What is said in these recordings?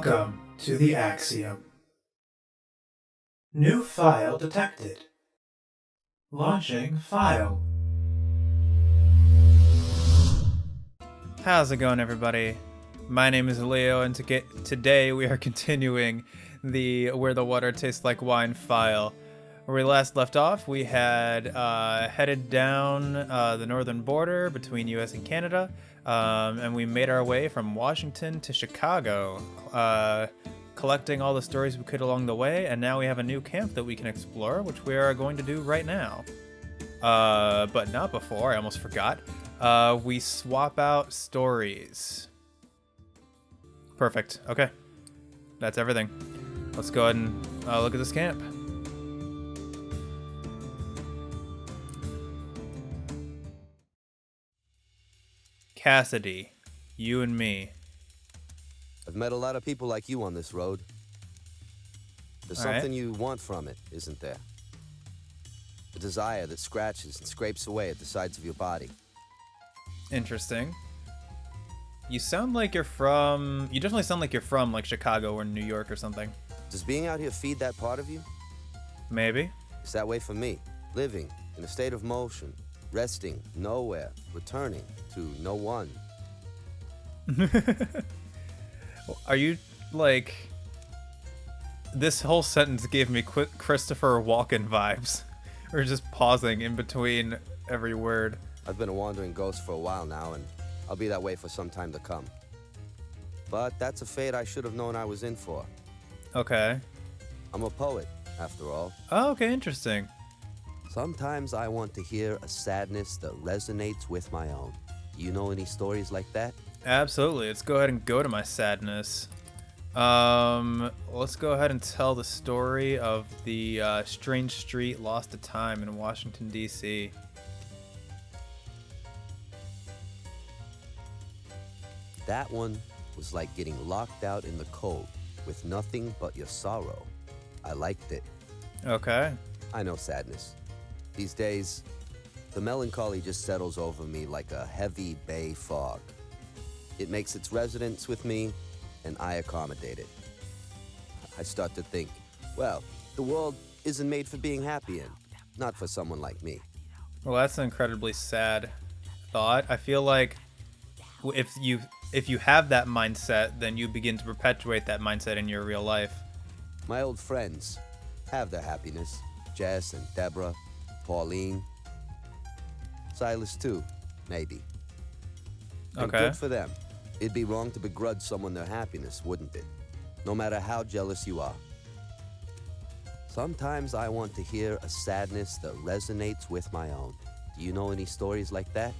Welcome to the Axiom. New file detected. Launching file. How's it going, everybody? My name is Leo, and today we are continuing the Where the Water Tastes Like Wine file. Where we last left off, we had headed down the northern border between US and Canada, and we made our way from Washington to Chicago, collecting all the stories we could along the way, and now we have a new camp that we can explore, which we are going to do right now. But not before, I almost forgot. We swap out stories. Perfect. Okay. That's everything. Let's go ahead and look at this camp. Cassady, you and me. I've met a lot of people like you on this road. There's something you want from it, isn't there? A desire that scratches and scrapes away at the sides of your body. Interesting. You sound like you're from... You definitely sound like you're from, like, Chicago or New York or something. Does being out here feed that part of you? Maybe. It's that way for me. Living in a state of motion. Resting nowhere. Returning to no one. Are you, like... This whole sentence gave me Christopher Walken vibes. Or just pausing in between every word. I've been a wandering ghost for a while now, and I'll be that way for some time to come. But that's a fate I should have known I was in for. Okay. I'm a poet, after all. Oh, okay, interesting. Sometimes I want to hear a sadness that resonates with my own. Do you know any stories like that? Absolutely. Let's go ahead and go to my sadness. Let's go ahead and tell the story of the strange street lost to time in Washington, D.C. That one was like getting locked out in the cold with nothing but your sorrow. I liked it. Okay. I know sadness. These days, the melancholy just settles over me like a heavy bay fog. It makes its residence with me, and I accommodate it. I start to think, well, the world isn't made for being happy in, not for someone like me. Well, that's an incredibly sad thought. I feel like if you have that mindset, then you begin to perpetuate that mindset in your real life. My old friends have their happiness. Jess and Deborah, Pauline, Silas too, maybe. And Okay. good for them. It'd be wrong to begrudge someone their happiness, wouldn't it? No matter how jealous you are. Sometimes I want to hear a sadness that resonates with my own. Do you know any stories like that?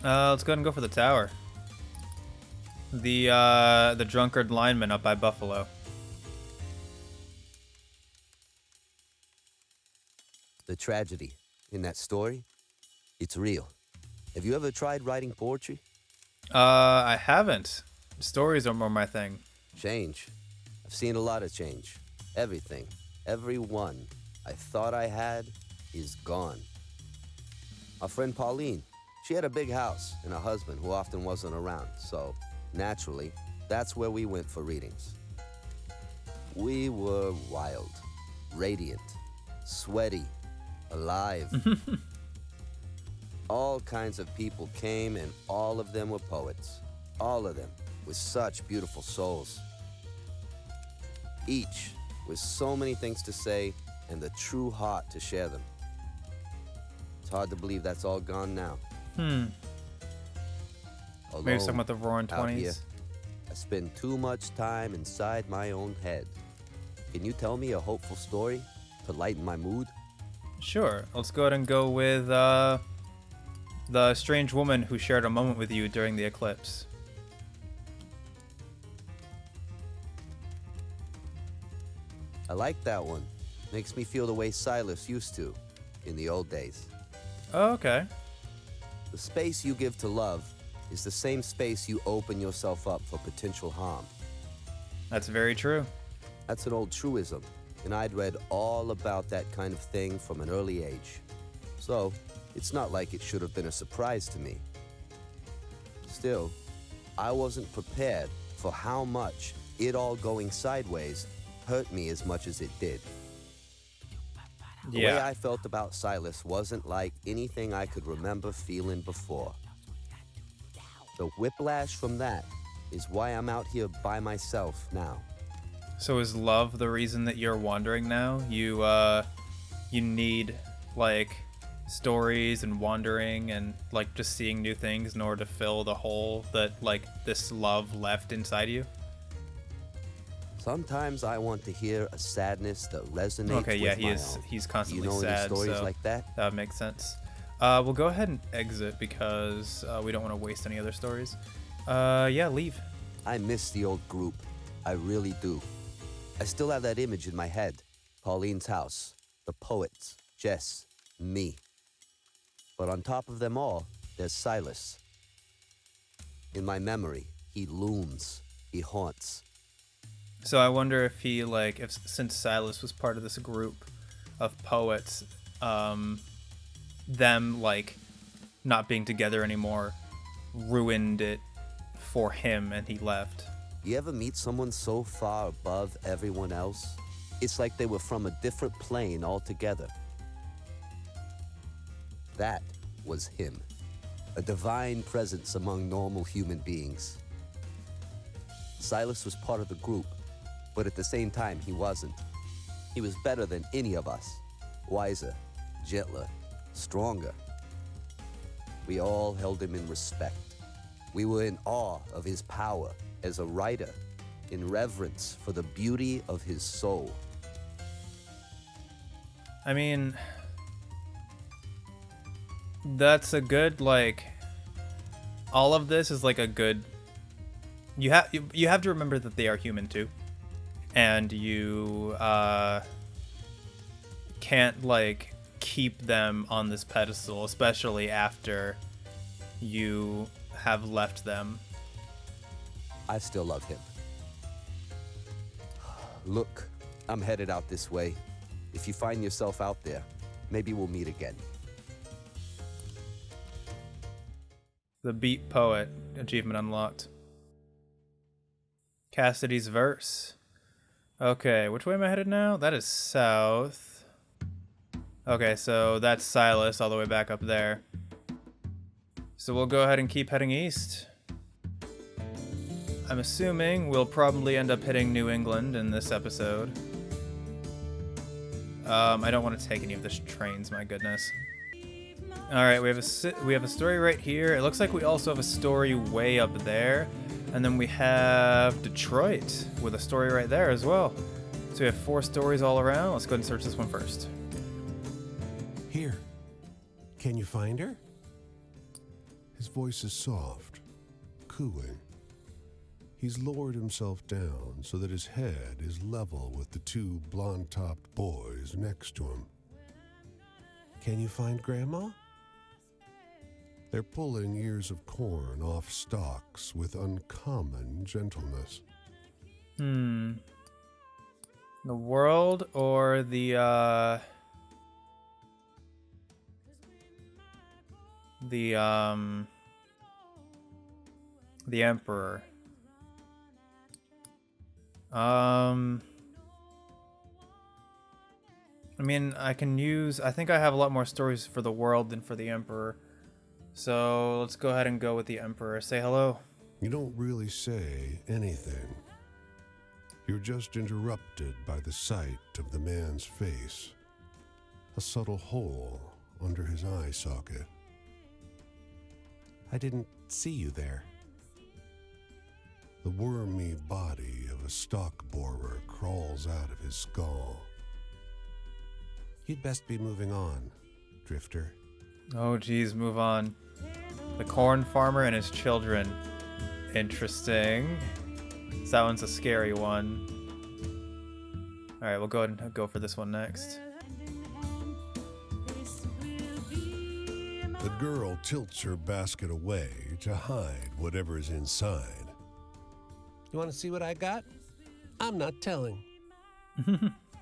Let's go ahead and go for the tower. The drunkard lineman up by Buffalo. The tragedy in that story, it's real. Have you ever tried writing poetry? I haven't. Stories are more my thing. Change. I've seen a lot of change. Everything, everyone I thought I had is gone. Our friend Pauline, she had a big house and a husband who often wasn't around, so naturally, that's where we went for readings. We were wild, radiant, sweaty, alive. All kinds of people came, and all of them were poets. All of them with such beautiful souls. Each with so many things to say and the true heart to share them. It's hard to believe that's all gone now. Maybe talking about the Roaring out here, 20s. I spend too much time inside my own head. Can you tell me a hopeful story to lighten my mood? Sure. Let's go ahead and go with the strange woman who shared a moment with you during the eclipse. I like that one. Makes me feel the way Silas used to in the old days. Oh, okay. The space you give to love is the same space you open yourself up for potential harm. That's very true. That's an old truism, and I'd read all about that kind of thing from an early age. So, it's not like it should have been a surprise to me. Still, I wasn't prepared for how much it all going sideways hurt me as much as it did. The way I felt about Silas wasn't like anything I could remember feeling before. The whiplash from that is why I'm out here by myself now. So is love the reason that you're wandering now? You need like stories and wandering and like just seeing new things in order to fill the hole that like this love left inside you? Sometimes I want to hear a sadness that resonates Okay, yeah, with my own. he's constantly You know sad, any stories so like that? that would make sense. We'll go ahead and exit because we don't want to waste any other stories. Yeah, leave. I miss the old group. I really do. I still have that image in my head. Pauline's house, the poets, Jess, me. But on top of them all, there's Silas. In my memory, he looms, he haunts. So I wonder if he like if since Silas was part of this group of poets, them like not being together anymore ruined it for him and he left. You ever meet someone so far above everyone else? It's like they were from a different plane altogether. That was him. A divine presence among normal human beings. Silas was part of the group, but at the same time, he wasn't. He was better than any of us. Wiser, gentler, stronger. We all held him in respect. We were in awe of his power as a writer, in reverence for the beauty of his soul. I mean, that's a good like all of this is like a good you have to remember that they are human too. And you can't like keep them on this pedestal, especially after you have left them. I still love him. Look, I'm headed out this way. If you find yourself out there, maybe we'll meet again. The Beat Poet, achievement unlocked. Cassady's verse. Okay, which way am I headed now? That is south. Okay, so that's Silas all the way back up there. So we'll go ahead and keep heading east. I'm assuming we'll probably end up hitting New England in this episode. I don't want to take any of the trains, my goodness. All right, we have a story right here. It looks like we also have a story way up there, and then we have Detroit with a story right there as well. So we have 4 stories all around. Let's go ahead and search this one first. Here. Can you find her? His voice is soft, cooing. He's lowered himself down so that his head is level with the 2 blonde-topped boys next to him. Can you find Grandma? They're pulling ears of corn off stalks with uncommon gentleness. The world or the Emperor? I mean, I think I have a lot more stories for the world than for the Emperor. So let's go ahead and go with the Emperor. Say hello. You don't really say anything. You're just interrupted by the sight of the man's face. A subtle hole under his eye socket. I didn't see you there. The wormy body of a stalk borer crawls out of his skull. You'd best be moving on, Drifter. Oh geez, move on. The corn farmer and his children. Interesting. So that one's a scary one. Alright, we'll go ahead and go for this one next. The girl tilts her basket away to hide whatever is inside. You want to see what I got? I'm not telling.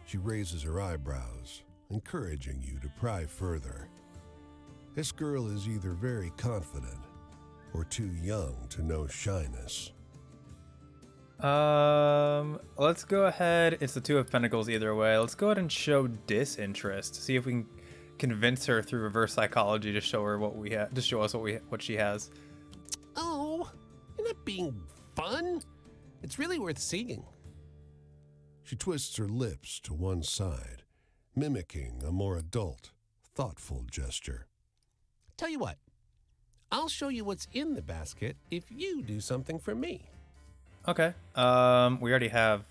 She raises her eyebrows, encouraging you to pry further. This girl is either very confident or too young to know shyness. Let's go ahead. It's the Two of Pentacles either way. Let's go ahead and show disinterest. See if we can convince her through reverse psychology to show her what we have, to show us what she has. Oh, you're not being fun. It's really worth seeing. She twists her lips to one side, mimicking a more adult, thoughtful gesture. Tell you what, I'll show you what's in the basket if you do something for me. Okay. We already have.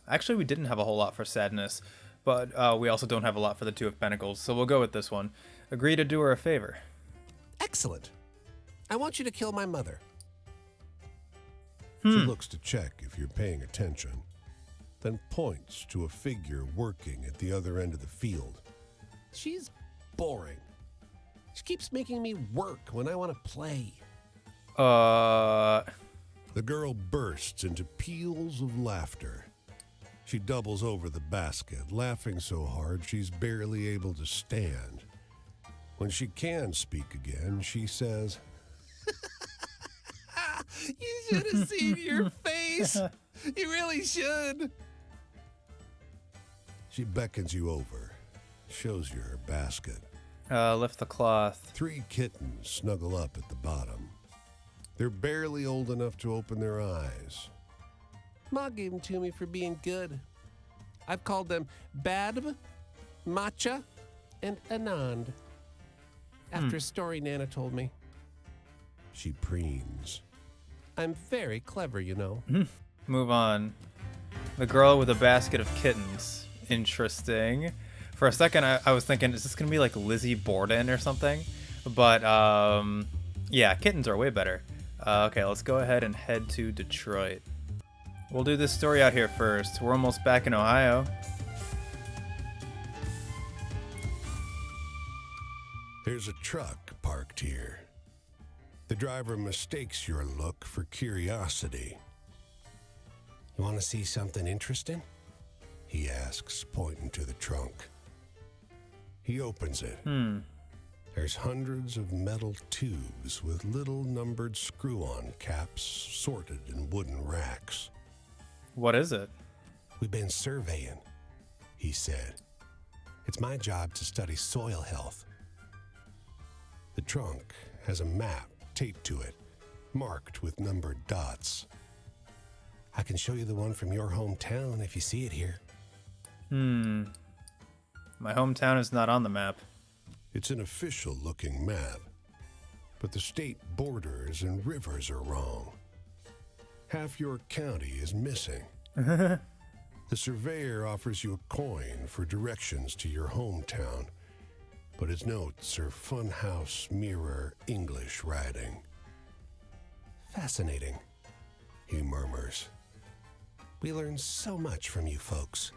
Actually, we didn't have a whole lot for sadness, but we also don't have a lot for the Two of Pentacles, so we'll go with this one. Agree to do her a favor. Excellent. I want you to kill my mother. She looks to check if you're paying attention, then points to a figure working at the other end of the field. She's boring. She keeps making me work when I want to play. The girl bursts into peals of laughter. She doubles over the basket, laughing so hard she's barely able to stand. When she can speak again, she says, You should have seen your face. You really should. She beckons you over, shows you her basket. Lift the cloth. 3 kittens snuggle up at the bottom. They're barely old enough to open their eyes. Ma gave them to me for being good. I've called them Badb, Matcha, and Anand, after a story Nana told me. She preens. I'm very clever, you know. Move on. The girl with a basket of kittens. Interesting. For a second, I was thinking, is this going to be like Lizzie Borden or something? But, yeah, kittens are way better. Okay, let's go ahead and head to Detroit. We'll do this story out here first. We're almost back in Ohio. There's a truck parked here. The driver mistakes your look for curiosity. You want to see something interesting? He asks, pointing to the trunk. He opens it. There's hundreds of metal tubes with little numbered screw-on caps sorted in wooden racks. What is it? We've been surveying, he said. It's my job to study soil health. The trunk has a map taped to it, marked with numbered dots. I can show you the one from your hometown if you see it here. My hometown is not on the map. It's an official-looking map, but the state borders and rivers are wrong. Half your county is missing. The surveyor offers you a coin for directions to your hometown, but his notes are funhouse mirror English writing. Fascinating, He murmurs. we learn so much from you folks.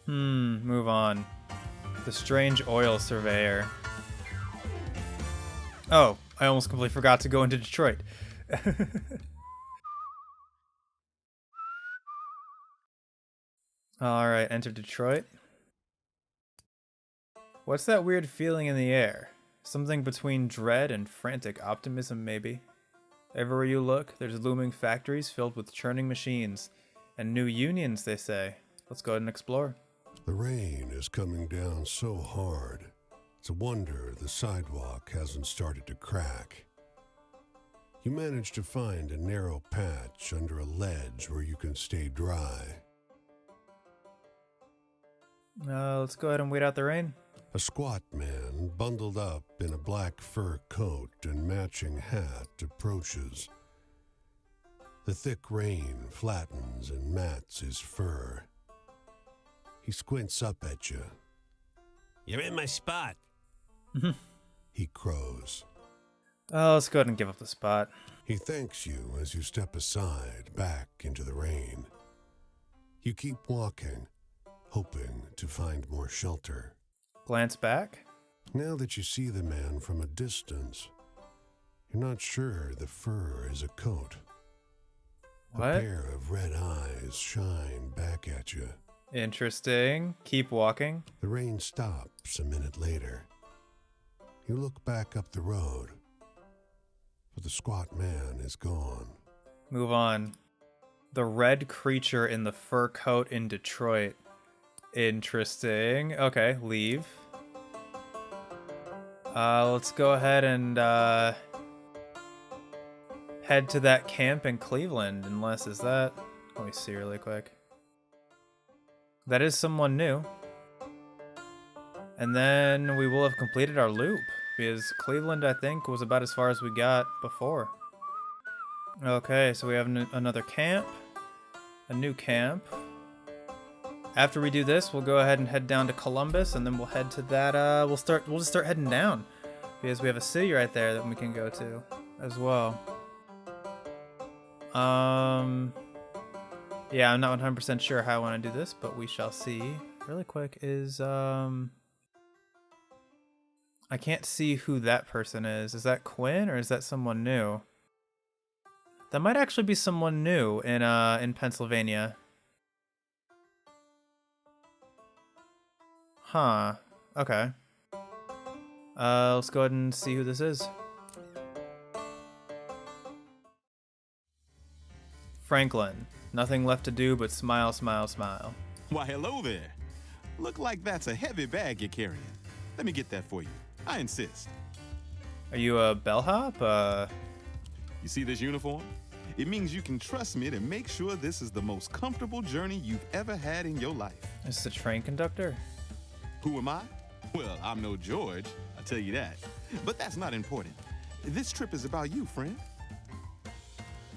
Move on. The strange oil surveyor. Oh, I almost completely forgot to go into Detroit. All right, enter Detroit. What's that weird feeling in the air? Something between dread and frantic optimism, maybe. Everywhere you look, there's looming factories filled with churning machines. And new unions, they say. Let's go ahead and explore. The rain is coming down so hard. It's a wonder the sidewalk hasn't started to crack. You manage to find a narrow patch under a ledge where you can stay dry. Let's go ahead and wait out the rain. A squat man, bundled up in a black fur coat and matching hat, approaches. The thick rain flattens and mats his fur. He squints up at you. You're in my spot. He crows. Oh, let's go ahead and give up the spot. He thanks you as you step aside, back into the rain. You keep walking, hoping to find more shelter. Glance back. Now that you see the man from a distance, you're not sure the fur is a coat. A What? pair of red eyes shine back at you. Interesting. Keep walking. The rain stops a minute later. You look back up the road, but the squat man is gone. Move on. The red creature in the fur coat in Detroit. Interesting. Okay, leave. Let's go ahead and head to that camp in Cleveland, unless is that... Let me see really quick. That is someone new. And then we will have completed our loop, because Cleveland, I think, was about as far as we got before. Okay, so we have another camp. A new camp. After we do this, we'll go ahead and head down to Columbus, and then we'll head to that, we'll just start heading down. Because we have a city right there that we can go to as well. Yeah, I'm not 100% sure how I want to do this, but we shall see. Really quick is, I can't see who that person is. Is that Quinn, or is that someone new? That might actually be someone new in Pennsylvania. Huh. Okay. Let's go ahead and see who this is. Franklin. Nothing left to do but smile, smile, smile. Why, hello there. Look like that's a heavy bag you're carrying. Let me get that for you. I insist. Are you a bellhop? You see this uniform? It means you can trust me to make sure this is the most comfortable journey you've ever had in your life. Is this a train conductor? Who am I? Well, I'm no George, I'll tell you that. But that's not important. This trip is about you, friend.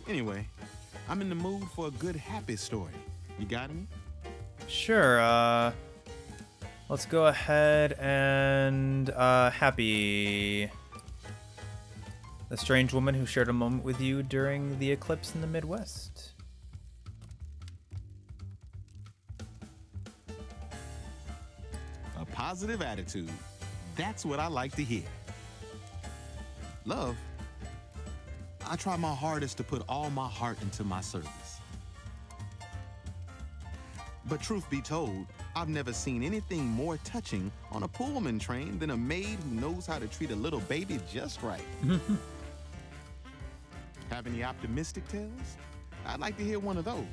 Anyway, I'm in the mood for a good happy story. You got me? Sure, let's go ahead and, happy. The strange woman who shared a moment with you during the eclipse in the Midwest. A positive attitude. That's what I like to hear. Love, I try my hardest to put all my heart into my service. But truth be told, I've never seen anything more touching on a Pullman train than a maid who knows how to treat a little baby just right. Have any optimistic tales? I'd like to hear one of those.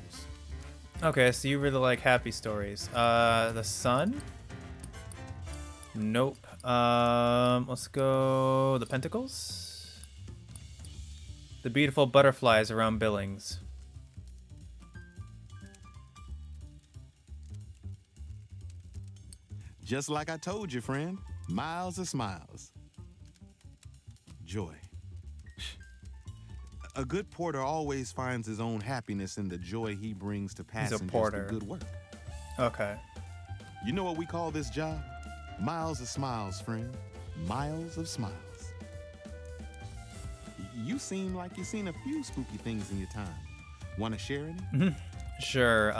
Okay, so you really like happy stories. The sun? Nope. Let's go the pentacles. The beautiful butterflies around Billings. Just like I told you, friend, miles of smiles. Joy. A good porter always finds his own happiness in the joy he brings to passengers through good work. Okay. You know what we call this job? Miles of smiles, friend. Miles of smiles. You seem like you've seen a few spooky things in your time. Want to share any? Sure.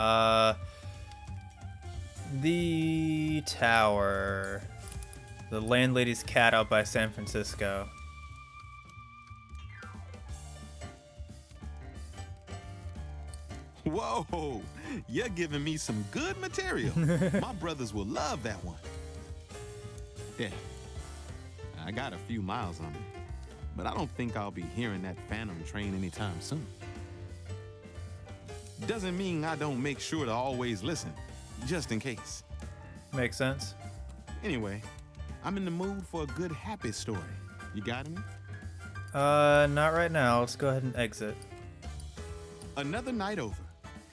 The tower. The landlady's cat out by San Francisco. Whoa, you're giving me some good material. My brothers will love that one. Yeah, I got a few miles on it, but I don't think I'll be hearing that phantom train anytime soon. Doesn't mean I don't make sure to always listen, just in case. Makes sense. Anyway, I'm in the mood for a good happy story. You got any? Not right now. Let's go ahead and exit. Another night over.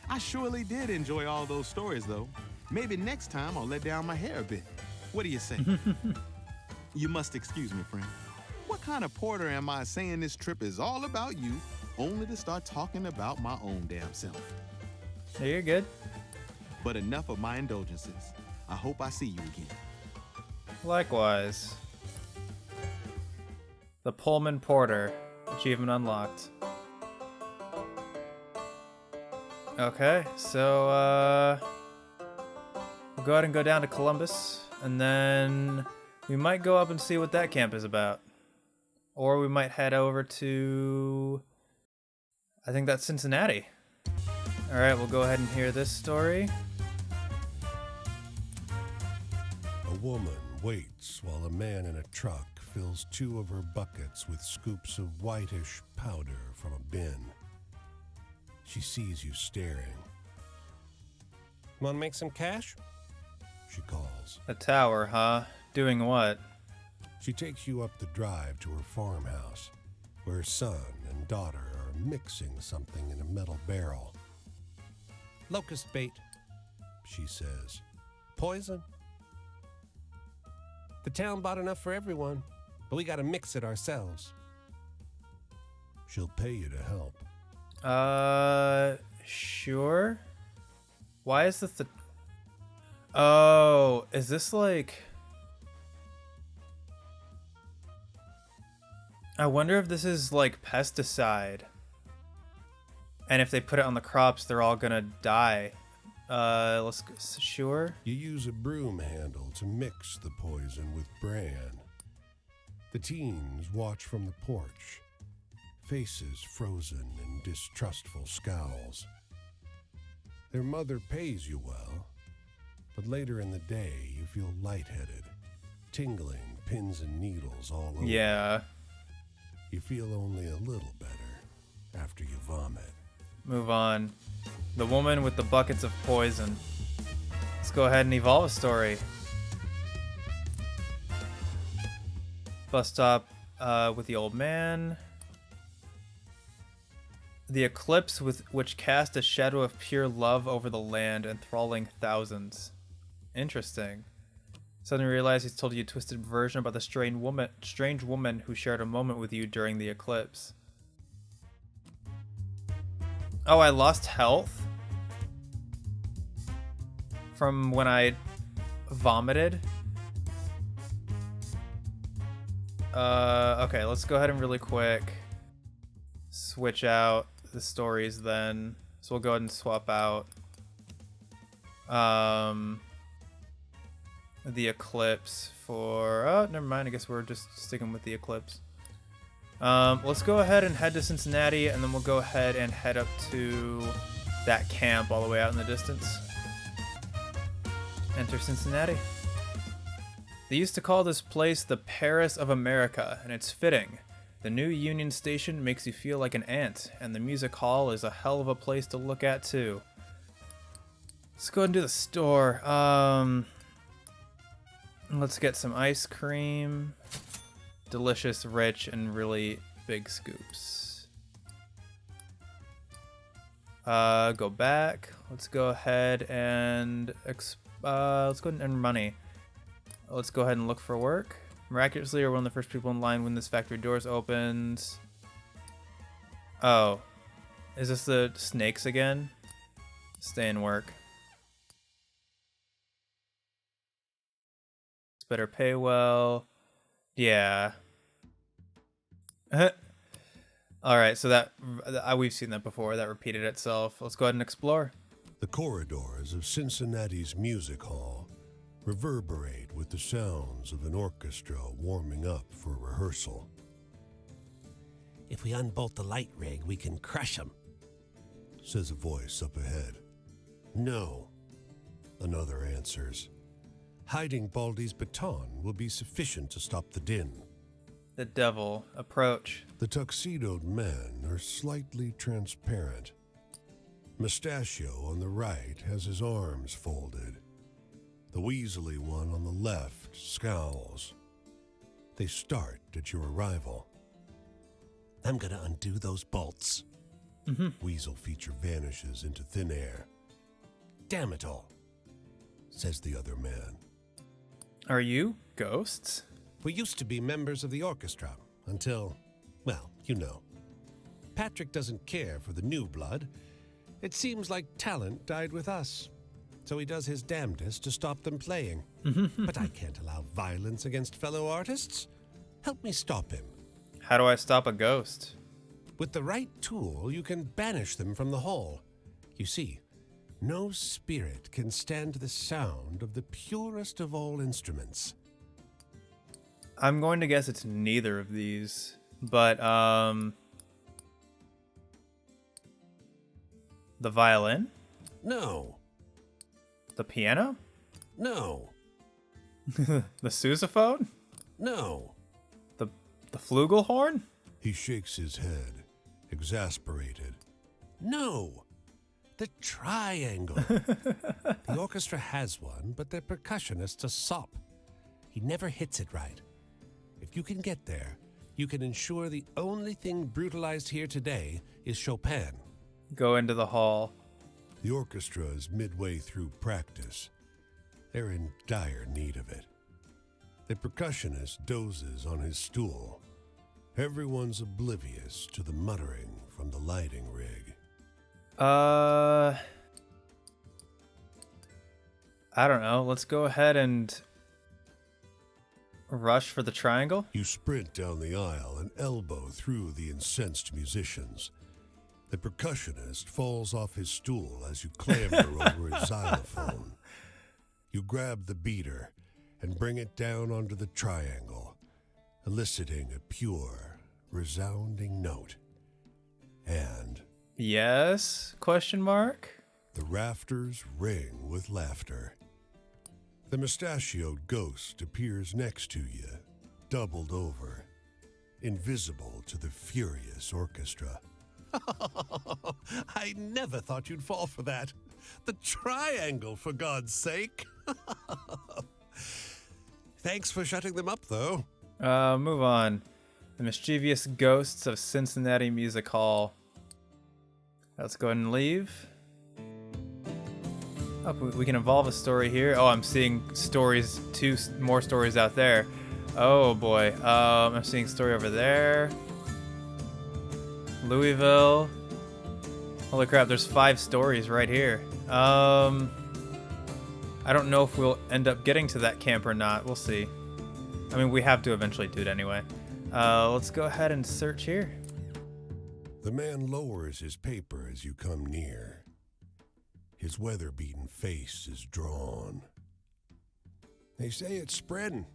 I surely did enjoy all those stories, though. Maybe next time I'll let down my hair a bit. What do you say? You must excuse me, friend. What kind of porter am I saying this trip is all about you, only to start talking about my own damn self? Yeah, you're good. But enough of my indulgences. I hope I see you again. Likewise. The Pullman Porter. Achievement unlocked. Okay, so, we'll go ahead and go down to Columbus, and then we might go up and see what that camp is about. Or we might head over to, I think that's Cincinnati. Alright, we'll go ahead and hear this story. A woman waits while a man in a truck fills 2 of her buckets with scoops of whitish powder from a bin. She sees you staring. Want to make some cash? She calls. A tower, huh? Doing what? She takes you up the drive to her farmhouse, where her son and daughter are mixing something in a metal barrel. Locust bait. She says, Poison. The town bought enough for everyone, but we gotta mix it ourselves. she'll pay you to help. Sure. Why is this the... Oh, is this like... I wonder if this is like pesticide. And if they put it on the crops, they're all gonna die. Sure. You use a broom handle to mix the poison with bran. The teens watch from the porch, faces frozen in distrustful scowls. Their mother pays you well, but later in the day you feel lightheaded, tingling pins and needles all over. Yeah. You feel only a little better after you vomit. Move on. The woman with the buckets of poison. Let's go ahead and evolve a story. Bus stop with the old man. The eclipse which cast a shadow of pure love over the land, enthralling thousands. Interesting. Suddenly realized he's told you a twisted version about the strange woman who shared a moment with you during the eclipse. Oh, I lost health from when I vomited. Okay, let's go ahead and really quick switch out the stories then. So we'll go ahead and swap out the eclipse for... Oh, never mind. I guess we're just sticking with the eclipse. Let's go ahead and head to Cincinnati, and then we'll go ahead and head up to that camp all the way out in the distance. Enter Cincinnati. They used to call this place the Paris of America, and it's fitting. The new Union Station makes you feel like an ant, and the music hall is a hell of a place to look at too. Let's go ahead and do the store. Let's get some ice cream. Delicious, rich, and really big scoops. Go back. Let's go ahead and let's go ahead and earn money. Let's go ahead and look for work. Miraculously, we're one of the first people in line when this factory doors opens. Oh, is this the snakes again? Stay and work. It's better pay well. Yeah. All right, so that we've seen that before. That repeated itself. Let's go ahead and explore. The corridors of Cincinnati's music hall reverberate with the sounds of an orchestra warming up for rehearsal. If we unbolt the light rig, we can crush them, says a voice up ahead. No, another answers. Hiding Baldy's baton will be sufficient to stop the din. The devil, approach. The tuxedoed men are slightly transparent. Mustachio on the right has his arms folded. The weaselly one on the left scowls. They start at your arrival. I'm gonna undo those bolts. Weasel feature vanishes into thin air. Damn it all, says the other man. Are you ghosts? we used to be members of the orchestra until, well, you know. Patrick doesn't care for the new blood. It seems like talent died with us. So he does his damnedest to stop them playing. But I can't allow violence against fellow artists. Help me stop him. How do I stop a ghost? With the right tool, you can banish them from the hall. You see, no spirit can stand the sound of the purest of all instruments. I'm going to guess it's neither of these, but the violin? No, The piano? no, The sousaphone? no. The flugelhorn? He shakes his head, exasperated. No, the triangle. The orchestra has one, but the percussionist's a sop. He never hits it right. If you can get there, you can ensure the only thing brutalized here today is Chopin. Go into the hall. The orchestra is midway through practice. They're in dire need of it. The percussionist dozes on his stool. Everyone's oblivious to the muttering from the lighting rig. I don't know. Let's go ahead and rush for the triangle. You sprint down the aisle and elbow through the incensed musicians. The percussionist falls off his stool as you clamber over his xylophone. You grab the beater and bring it down onto the triangle, eliciting a pure, resounding note. And Yes? Question mark? the rafters ring with laughter. The mustachioed ghost appears next to you, doubled over, invisible to the furious orchestra. I never thought you'd fall for that. The triangle, for God's sake. Thanks for shutting them up, though. Move on. The mischievous ghosts of Cincinnati Music Hall. Let's go ahead and leave. Oh, we can evolve a story here. Oh, I'm seeing stories, two more stories out there. Oh boy. I'm seeing a story over there. Louisville. Holy crap, there's 5 stories right here. I don't know if we'll end up getting to that camp or not. We'll see. I mean, we have to eventually do it anyway. Let's go ahead and search here. The man lowers his paper as you come near. His weather-beaten face is drawn. They say it's spreading.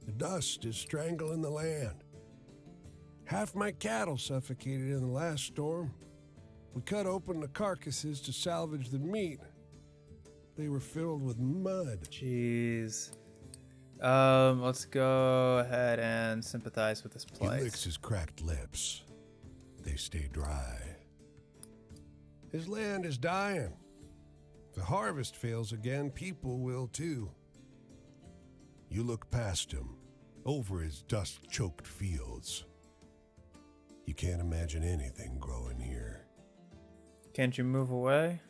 The dust is strangling the land. Half my cattle suffocated in the last storm. We cut open the carcasses to salvage the meat. They were filled with mud. Jeez. Let's go ahead and sympathize with this He licks place. his cracked lips. They stay dry. His land is dying. If the harvest fails again, people will too. You look past him, over his dust-choked fields. You can't imagine anything growing here. Can't you move away?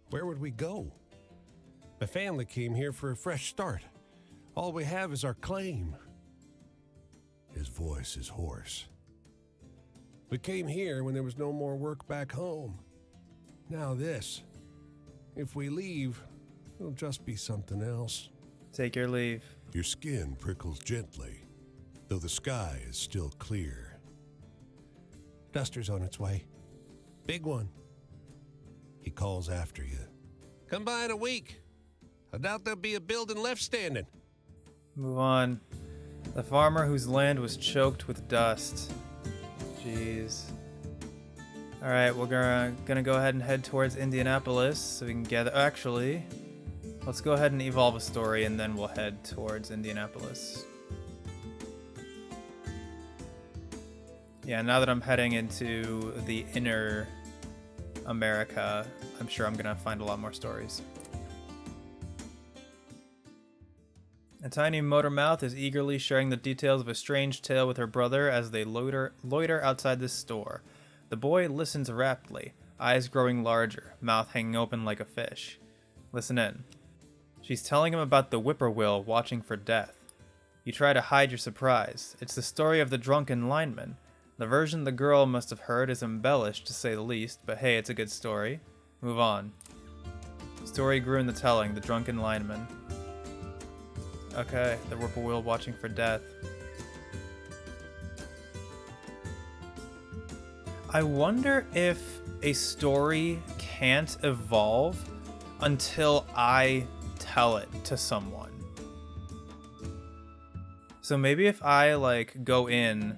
Where would we go? My family came here for a fresh start. All we have is our claim. His voice is hoarse. We came here when there was no more work back home. Now this. If we leave, it'll just be something else. Take your leave. Your skin prickles gently, though the sky is still clear. Duster's on its way. Big one. He calls after you. Come by in a week. I doubt there'll be a building left standing. Move on. The farmer whose land was choked with dust. Jeez. Alright, we're gonna go ahead and head towards Indianapolis so we can gather. Actually, let's go ahead and evolve a story and then we'll head towards Indianapolis. Yeah, now that I'm heading into the inner America, I'm sure I'm gonna find a lot more stories. A tiny motor mouth is eagerly sharing the details of a strange tale with her brother as they loiter outside this store. The boy listens raptly, eyes growing larger, mouth hanging open like a fish. Listen in. She's telling him about the whippoorwill watching for death. You try to hide your surprise. It's the story of the drunken lineman. The version the girl must have heard is embellished, to say the least, but hey, it's a good story. Move on. Story grew in the telling, the drunken lineman. Okay, the whippoorwill watching for death. I wonder if a story can't evolve until I tell it to someone. So maybe if I like go in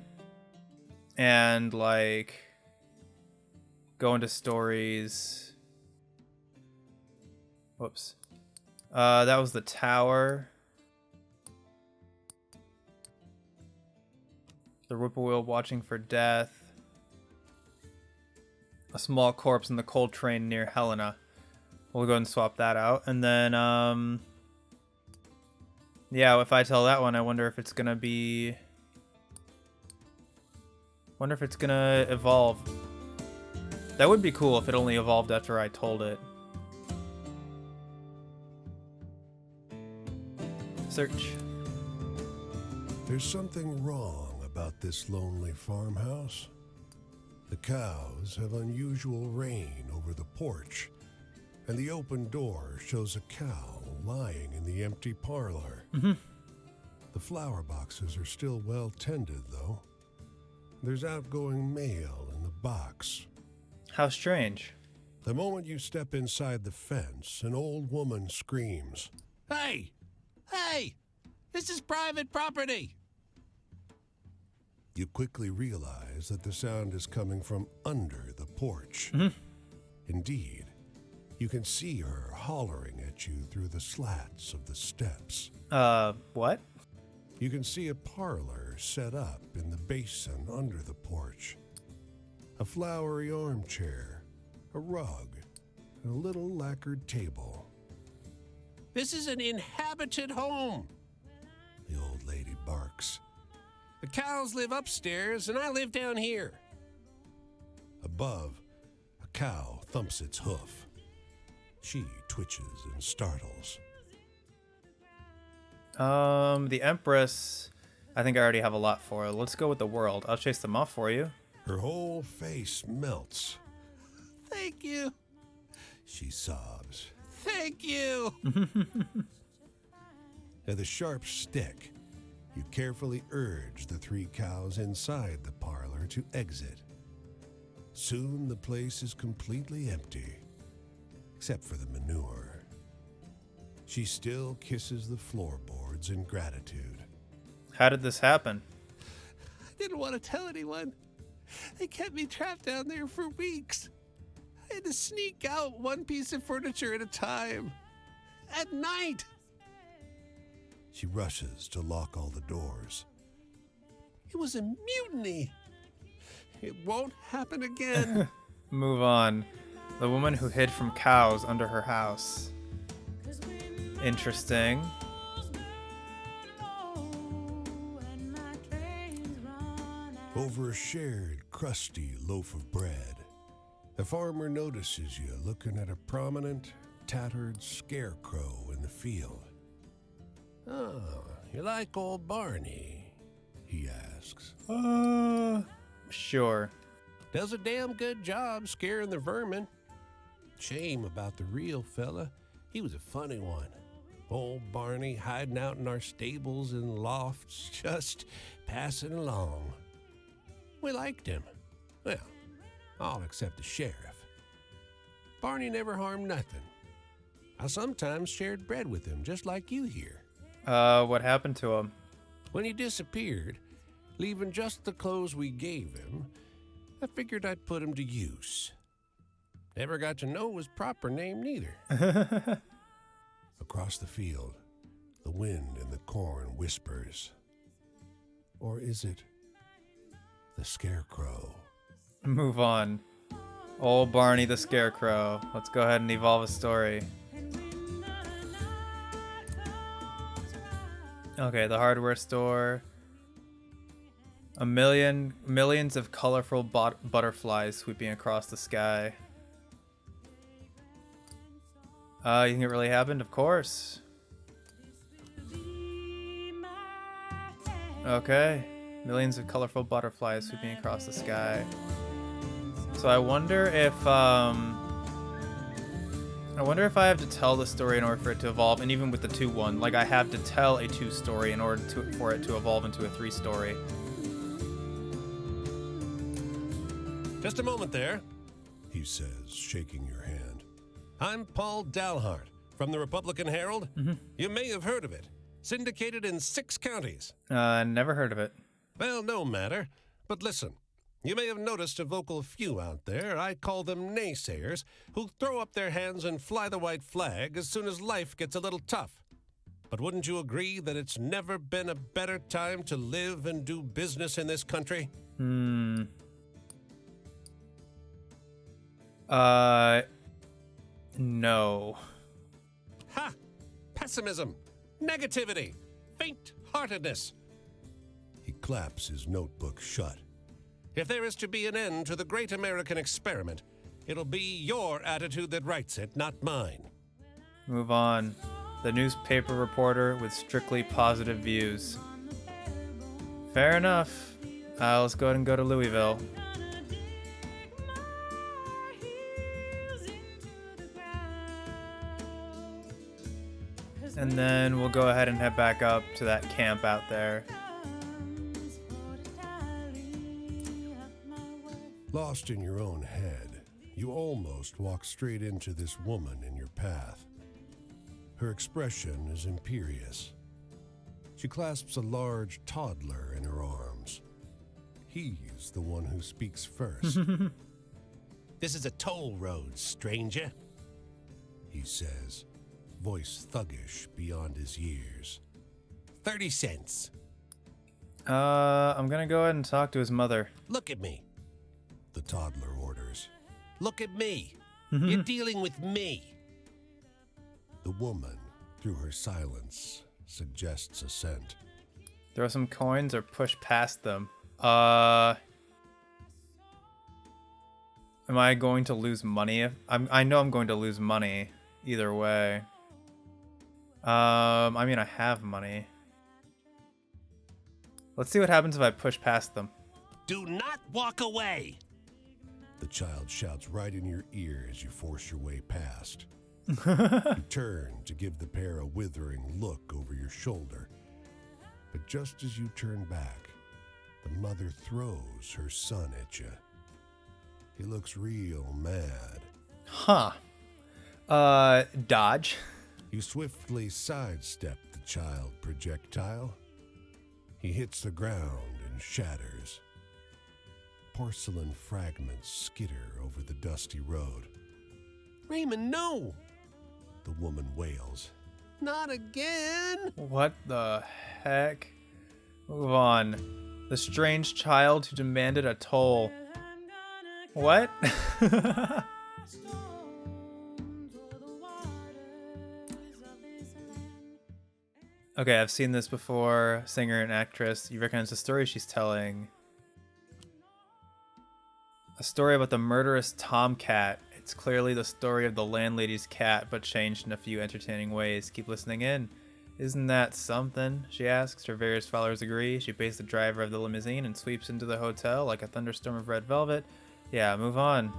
and like go into stories. Whoops. That was the tower. The whippoorwill watching for death. a small corpse in the coal train near Helena. We'll go and swap that out. And then, yeah, if I tell that one, I wonder if it's gonna be... Wonder if it's gonna evolve. That would be cool if it only evolved after I told it. Search. There's something wrong about this lonely farmhouse. The cows have unusual rain over the porch, and the open door shows a cow lying in the empty parlor. The flower boxes are still well tended, though. There's outgoing mail in the box. How strange. The moment you step inside the fence, an old woman screams, Hey! Hey! This is private property! You quickly realize that the sound is coming from under the porch. Indeed, you can see her hollering at you through the slats of the steps. What? You can see a parlor set up in the basin under the porch. A flowery armchair, a rug, and a little lacquered table. This is an inhabited home. The old lady barks. The cows live upstairs and I live down here. Above, a cow thumps its hoof. She twitches and startles. The Empress, I think I already have a lot for her. Let's go with the world. I'll chase them off for you. Her whole face melts. Thank you. She sobs. Thank you. With a sharp stick, you carefully urge the 3 cows inside the parlor to exit. Soon the place is completely empty, except for the manure. She still kisses the floorboards in gratitude. How did this happen? I didn't want to tell anyone. They kept me trapped down there for weeks. I had to sneak out one piece of furniture at a time. At night. She rushes to lock all the doors. It was a mutiny. It won't happen again. Move on. The woman who hid from cows under her house. Interesting. Over a shared, crusty loaf of bread, the farmer notices you looking at a prominent, tattered scarecrow in the field. Oh, you like old Barney? He asks. Sure. Does a damn good job scaring the vermin. Shame about the real fella. He was a funny one. Old Barney hiding out in our stables and lofts, just passing along. We liked him. Well, all except the sheriff. Barney never harmed nothing. I sometimes shared bread with him, just like you here. What happened to him? When he disappeared, leaving just the clothes we gave him, I figured I'd put him to use. Never got to know his proper name neither. Across the field, the wind in the corn whispers. Or is it the scarecrow? Move on. Old Barney the Scarecrow. Let's go ahead and evolve a story. Okay, the hardware store. Millions of colorful butterflies sweeping across the sky. You think it really happened? Of course. Okay. Millions of colorful butterflies sweeping across the sky. So I wonder if I have to tell the story in order for it to evolve, and even with the 2-1, like I have to tell a 2 story in order for it to evolve into a 3 story. Just a moment there. He says, shaking your hand. I'm Paul Dalhart from the Republican Herald. You may have heard of it. Syndicated in 6 counties. Never heard of it. Well, no matter. But listen, you may have noticed a vocal few out there, I call them naysayers, who throw up their hands and fly the white flag as soon as life gets a little tough. But wouldn't you agree that it's never been a better time to live and do business in this country? No. Ha! Pessimism, negativity, faint-heartedness. He claps his notebook shut. If there is to be an end to the great American experiment, it'll be your attitude that writes it, not mine. Move on. The newspaper reporter with strictly positive views. Fair enough. Let's go ahead and go to Louisville. And then we'll go ahead and head back up to that camp out there. Lost in your own head, you almost walk straight into this woman in your path. Her expression is imperious. She clasps a large toddler in her arms. He's the one who speaks first. This is a toll road, stranger, He says, voice thuggish beyond his years. 30 cents. I'm gonna go ahead and talk to his mother. Look at me. The toddler orders. Look at me. You're dealing with me. The woman, through her silence, suggests assent. Throw some coins or push past them. Am I going to lose money? I know I'm going to lose money either way. I mean, I have money. Let's see what happens if I push past them. Do not walk away. The child shouts right in your ear as you force your way past. You turn to give the pair a withering look over your shoulder. But just as you turn back, the mother throws her son at you. He looks real mad. Huh. Dodge. You swiftly sidestep the child projectile. He hits the ground and shatters. Porcelain fragments skitter over the dusty road. Raymond, no. The woman wails. Not again. What the heck? Move on. The strange child who demanded a toll. What? Okay, I've seen this before. Singer and actress. You recognize the story she's telling. A story about the murderous tomcat. It's clearly the story of the landlady's cat, but changed in a few entertaining ways. Keep listening in. Isn't that something? She asks. Her various followers agree. She pays the driver of the limousine and sweeps into the hotel like a thunderstorm of red velvet. Yeah, move on.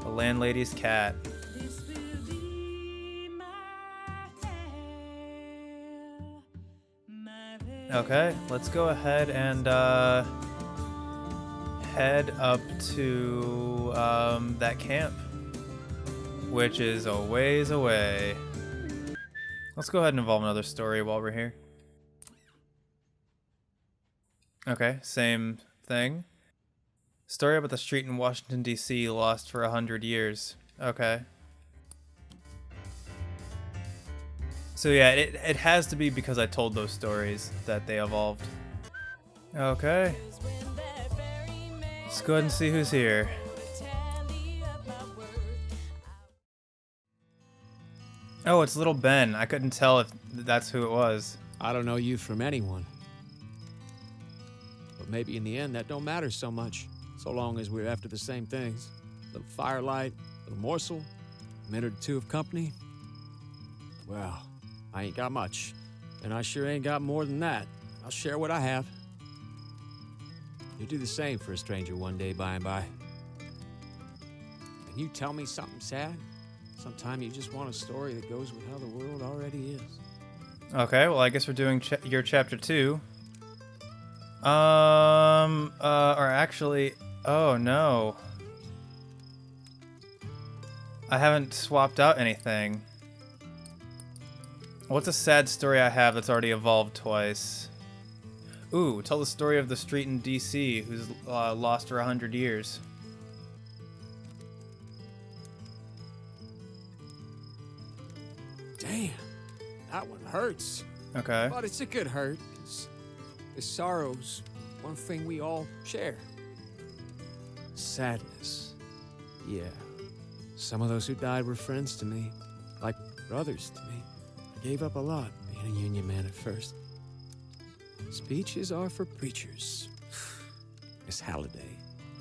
The landlady's cat. Okay, let's go ahead and head up to that camp, which is a ways away. Let's go ahead and involve another story while we're here. Okay, same thing. Story about the street in Washington, D.C. lost for 100 years. Okay. So yeah, it has to be because I told those stories that they evolved. Okay. Let's go ahead and see who's here. Oh, it's little Ben. I couldn't tell if that's who it was. I don't know you from anyone. But maybe in the end that don't matter so much, so long as we're after the same things. Little firelight, little morsel, a minute or two of company. Well, I ain't got much, and I sure ain't got more than that. I'll share what I have. You'll do the same for a stranger one day by and by. And you tell me something sad? Sometime you just want a story that goes with how the world already is. Okay, well I guess we're doing your chapter 2. Or actually, oh no. I haven't swapped out anything. What's a sad story I have that's already evolved twice? Ooh, tell the story of the street in D.C. who's lost for 100 years. Damn, that one hurts. Okay. But it's a good hurt, 'cause the sorrow's one thing we all share. Sadness. Yeah, Some of those who died were friends to me, like brothers to me. I gave up a lot being a union man at first. Speeches are for preachers. Miss Halliday,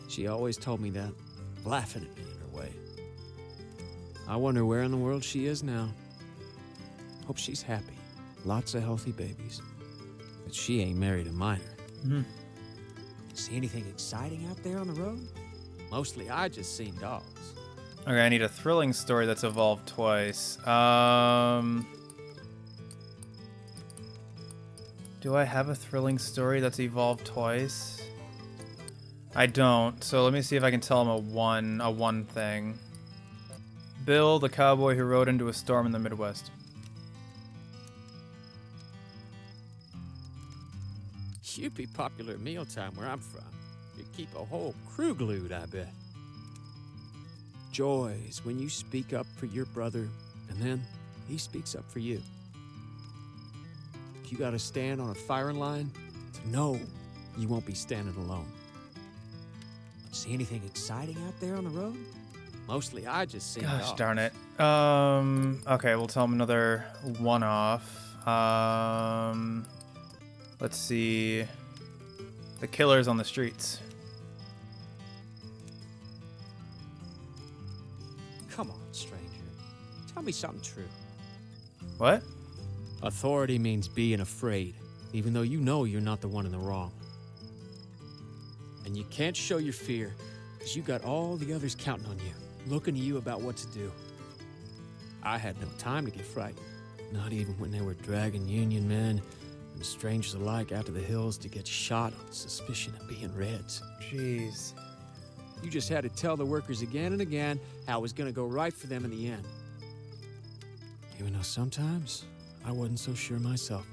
she always told me that, laughing at me in her way. I wonder where in the world she is now. Hope she's happy. Lots of healthy babies. But she ain't married a minor. Mhm. See anything exciting out there on the road? Mostly I just seen dogs. Okay, I need a thrilling story that's evolved twice. Do I have a thrilling story that's evolved twice? I don't, so let me see if I can tell him a one thing. Bill, the cowboy who rode into a storm in the Midwest. You'd be popular at mealtime where I'm from. You'd keep a whole crew glued, I bet. Joys when you speak up for your brother, and then he speaks up for you. If you gotta stand on a firing line, to know you won't be standing alone. See anything exciting out there on the road? Mostly I just see Gosh dogs. darn it. Okay, we'll tell him another one-off. Let's see. The killer's on the streets. Come on, stranger. Tell me something true. What? Authority means being afraid, even though you know you're not the one in the wrong. And you can't show your fear, because you got all the others counting on you, looking to you about what to do. I had no time to get frightened, not even when they were dragging Union men and strangers alike out to the hills to get shot on suspicion of being Reds. Jeez. You just had to tell the workers again and again how it was going to go right for them in the end. Even though sometimes I wasn't so sure myself.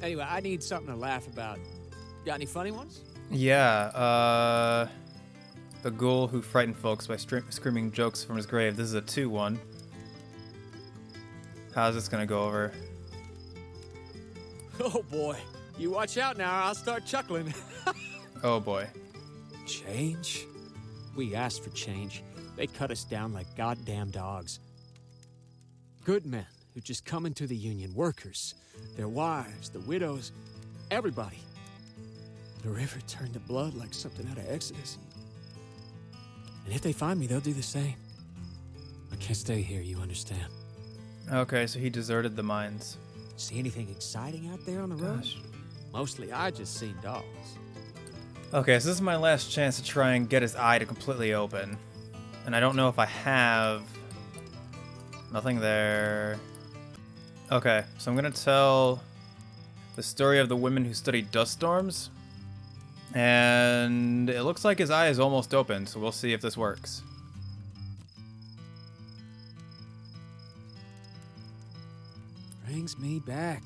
Anyway, I need something to laugh about. Got any funny ones? Yeah, the ghoul who frightened folks by screaming jokes from his grave. This is a 2-1. How's this gonna go over? Oh boy, you watch out now or I'll start chuckling. Oh boy. Change? We asked for change. They cut us down like goddamn dogs. Good men who just come into the union, workers, their wives, the widows, everybody. The river turned to blood like something out of Exodus. And if they find me, they'll do the same. I can't stay here, you understand. Okay, so he deserted the mines. See anything exciting out there on the road? Gosh. Mostly I just seen dogs. Okay, so this is my last chance to try and get his eye to completely open. And I don't know if I have... Nothing there. Okay, so I'm gonna tell the story of the women who studied dust storms. And it looks like his eye is almost open, so we'll see if this works. Brings me back.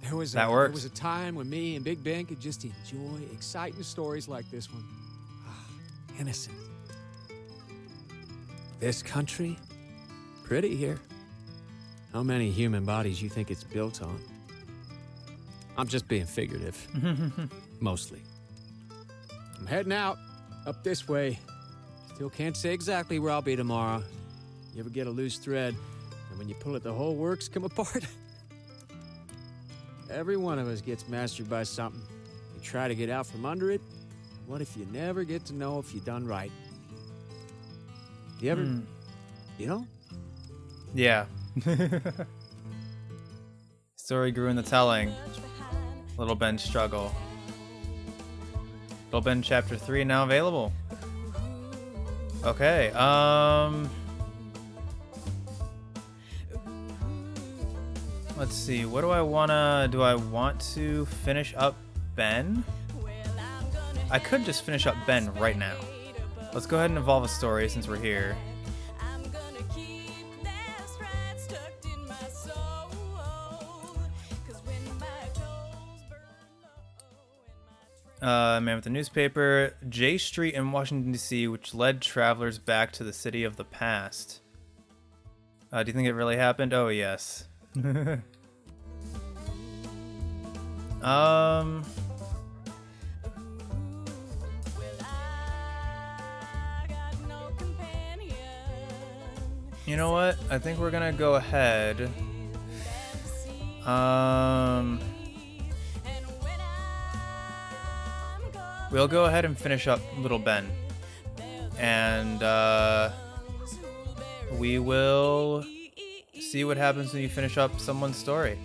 There was That works. There was a time when me and Big Ben could just enjoy exciting stories like this one. Ah, innocent. This country, pretty here. How many human bodies you think it's built on? I'm just being figurative. Mostly. I'm heading out, up this way. Still can't say exactly where I'll be tomorrow. You ever get a loose thread, and when you pull it, the whole works come apart? Every one of us gets mastered by something. You try to get out from under it. What if you never get to know if you done right? You ever, you know? Yeah. Story grew in the telling. Little Ben's struggle. Little Ben chapter 3 now available. Okay, let's see, what do I want to finish up Ben? I could just finish up Ben right now. Let's go ahead and evolve a story since we're here. Man with the newspaper, J Street in Washington, D.C., which led travelers back to the city of the past. Do you think it really happened? Oh, yes. You know what? I think we're gonna go ahead. We'll go ahead and finish up Little Ben. And we will see what happens when you finish up someone's story.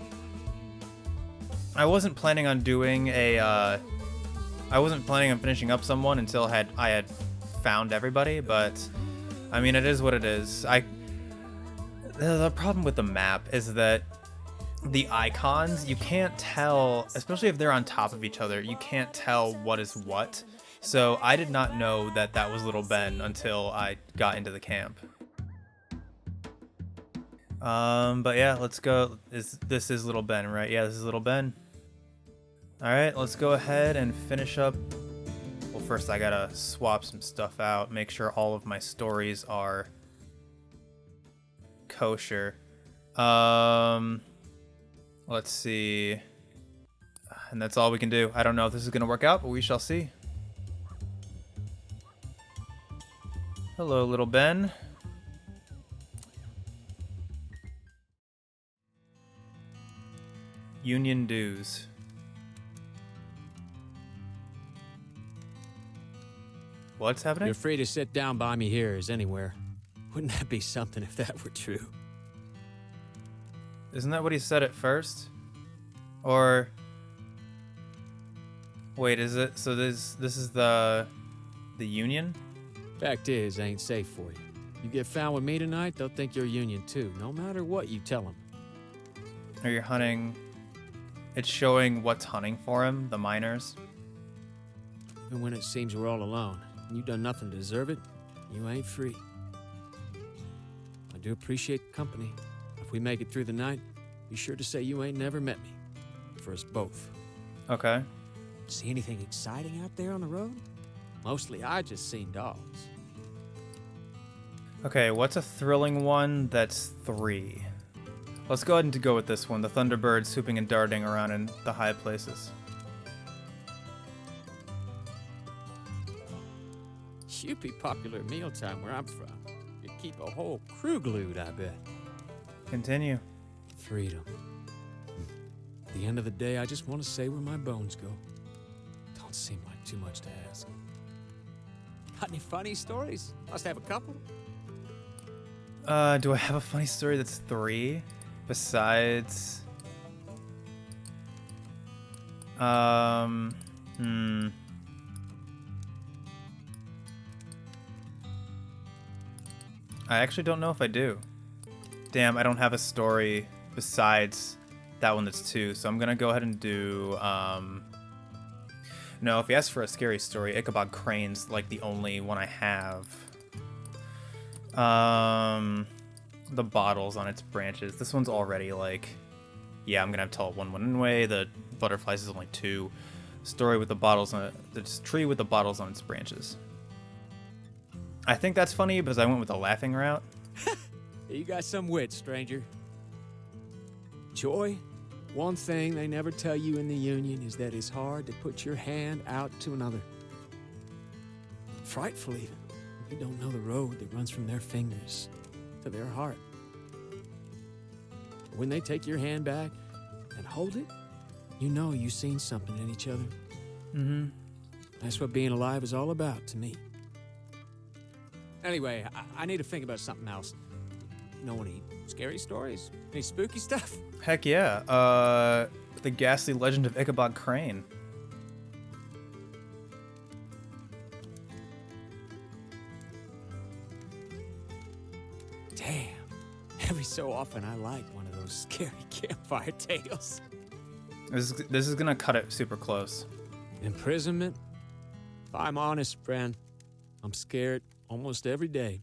I wasn't planning on doing a I wasn't planning on finishing up someone until I had found everybody, but I mean, it is what it is. The problem with the map is that the icons, you can't tell, especially if they're on top of each other, you can't tell what is what. So I did not know that that was Little Ben until I got into the camp. But yeah, let's go. This is Little Ben, right? Yeah, this is Little Ben. All right, let's go ahead and finish up. Well, first I gotta swap some stuff out, make sure all of my stories are kosher. Let's see. And that's all we can do. I don't know if this is gonna work out, but we shall see. Hello, Little Ben. Union dues. What's happening? You're free to sit down by me here as anywhere. Wouldn't that be something if that were true? Isn't that what he said at first? Or wait, is it? So this is the Union? Fact is, ain't safe for you. You get found with me tonight, they'll think you're Union too, no matter what you tell them. Or you're hunting. It's showing what's hunting for him, the miners. Even when it seems we're all alone, and you've done nothing to deserve it, you ain't free. I do appreciate the company. If we make it through the night, be sure to say you ain't never met me. For us both. Okay. See anything exciting out there on the road? Mostly I just seen dogs. Okay, what's a thrilling one that's 3? Let's go ahead and go with this one, the Thunderbird swooping and darting around in the high places. You'd be popular at mealtime where I'm from. You'd keep a whole crew glued, I bet. Continue. Freedom. At the end of the day, I just want to say where my bones go. Don't seem like too much to ask. Got any funny stories? Must have a couple. Do I have a funny story that's 3? Besides... I actually don't know if I do. Damn, I don't have a story besides that one that's 2, so I'm gonna go ahead and do, no, if you ask for a scary story, Ichabod Crane's like the only one I have. The bottles on its branches. This one's already like, yeah, I'm gonna have to tell it one anyway. The butterflies is only 2. Story with the bottles on it. This tree with the bottles on its branches. I think that's funny because I went with the laughing route. You got some wit, stranger. Joy, one thing they never tell you in the Union is that it's hard to put your hand out to another. Frightful even. You don't know the road that runs from their fingers to their heart. When they take your hand back and hold it, you know you've seen something in each other. Mm-hmm. That's what being alive is all about to me. Anyway, I need to think about something else. You know any scary stories? Any spooky stuff? Heck yeah. The ghastly legend of Ichabod Crane. Damn. Every so often I like one of those scary campfire tales. This is gonna cut it super close. Imprisonment? If I'm honest, friend, I'm scared almost every day.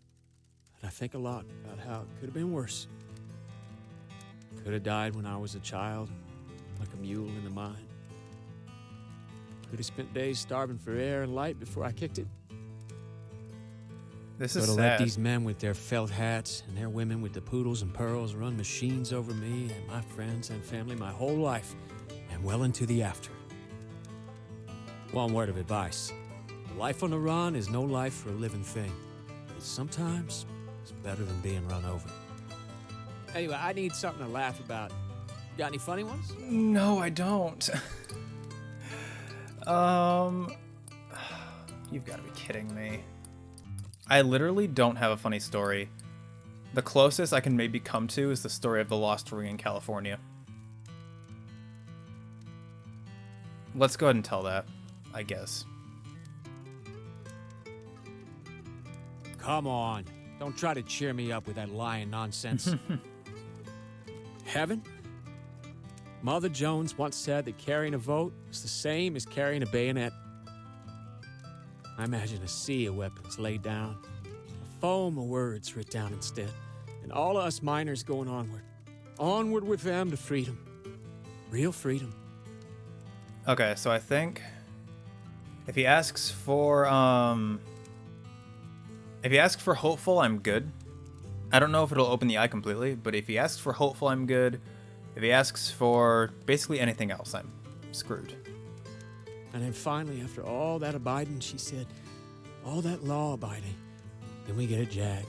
And I think a lot about how it could have been worse. Could have died when I was a child, like a mule in the mine. Could have spent days starving for air and light before I kicked it. This is Could have sad. let these men with their felt hats and their women with the poodles and pearls run machines over me and my friends and family my whole life and well into the after. One word of advice. Life on the run is no life for a living thing. But sometimes It's better than being run over. Anyway, I need something to laugh about. Got any funny ones? No, I don't. You've got to be kidding me. I literally don't have a funny story. The closest I can maybe come to is the story of the lost ring in California. Let's go ahead and tell that, I guess. Come on. Don't try to cheer me up with that lying nonsense. Heaven? Mother Jones once said that carrying a vote is the same as carrying a bayonet. I imagine a sea of weapons laid down, a foam of words writ down instead, and all of us miners going onward. Onward with them to freedom. Real freedom. Okay, so I think if he asks for hopeful, I'm good. I don't know if it'll open the eye completely, but if he asks for hopeful, I'm good. If he asks for basically anything else, I'm screwed. And then finally, after all that abiding, she said, all that law abiding, then we get a jag.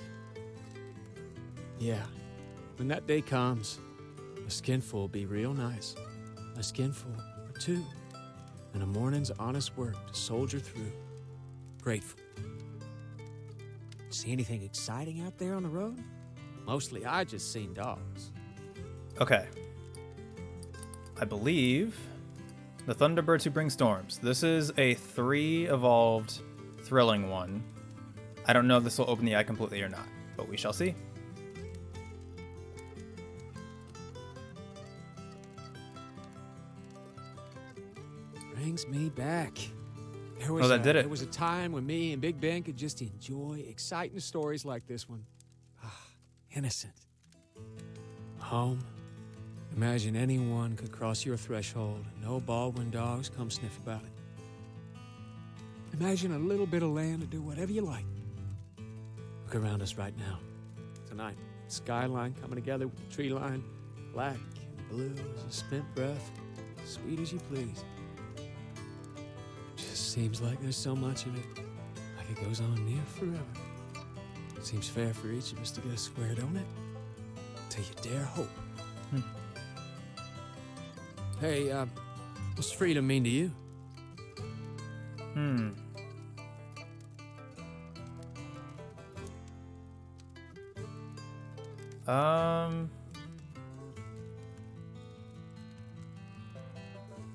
Yeah, when that day comes, a skinful will be real nice. A skinful or two. And a morning's honest work to soldier through. Grateful. See anything exciting out there on the road? Mostly I just seen dogs. Okay. I believe the Thunderbirds Who Bring Storms. This is a 3 evolved thrilling one. I don't know if this will open the eye completely or not, but we shall see. Brings me back. There Did it. There was a time when me and Big Ben could just enjoy exciting stories like this one. Innocent. Home. Imagine anyone could cross your threshold and no Baldwin dogs come sniff about it. Imagine a little bit of land to do whatever you like. Look around us right now. Tonight, skyline coming together with the tree line, black and blue as a spent breath, sweet as you please. Just seems like there's so much of it, like it goes on near forever. Seems fair for each of us to get a square, don't it? Till you dare hope. Hey, what's freedom mean to you?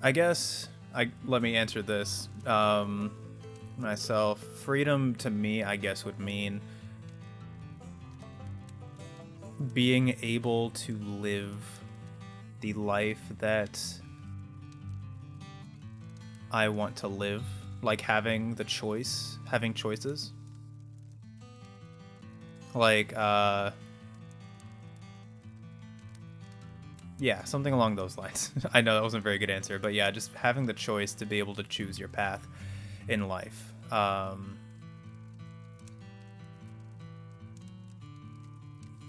I guess let me answer this myself. Freedom to me, I guess, would mean being able to live the life that I want to live, like having the choice, having choices. Like, yeah, something along those lines. I know that wasn't a very good answer, but yeah, just having the choice to be able to choose your path in life.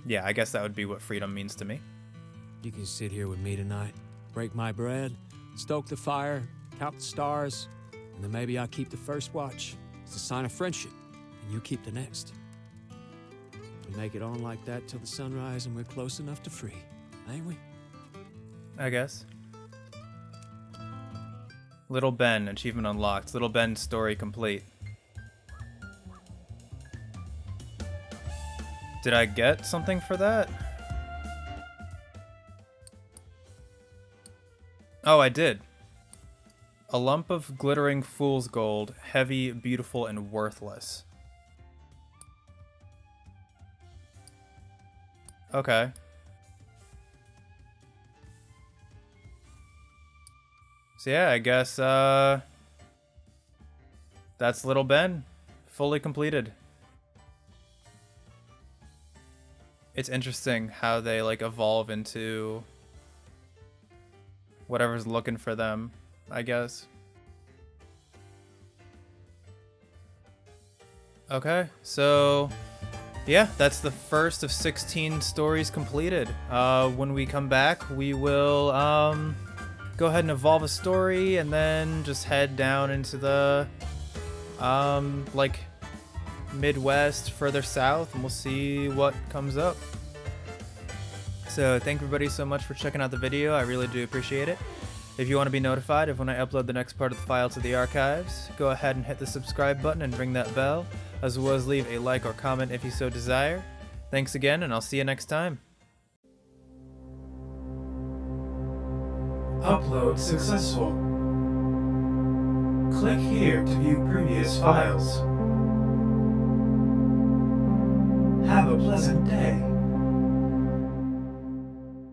Yeah, I guess that would be what freedom means to me. You can sit here with me tonight, break my bread, stoke the fire, count the stars, and then maybe I'll keep the first watch. It's a sign of friendship, and you keep the next. We make it on like that till the sunrise, and we're close enough to free, ain't we? I guess. Little Ben, achievement unlocked. Little Ben story complete. Did I get something for that? Oh, I did. A lump of glittering fool's gold, heavy, beautiful, and worthless. Okay. So yeah, I guess that's Little Ben, fully completed. It's interesting how they like evolve into whatever's looking for them, I guess. Okay, so yeah, that's the first of 16 stories completed. When we come back, we will go ahead and evolve a story and then just head down into the like Midwest, further south, and we'll see what comes up. So thank everybody so much for checking out the video. I really do appreciate it. If you want to be notified of when I upload the next part of the file to the archives, go ahead and hit the subscribe button and ring that bell, as well as leave a like or comment if you so desire. Thanks again, and I'll see you next time. Upload successful. Click here to view previous files. Have a pleasant day.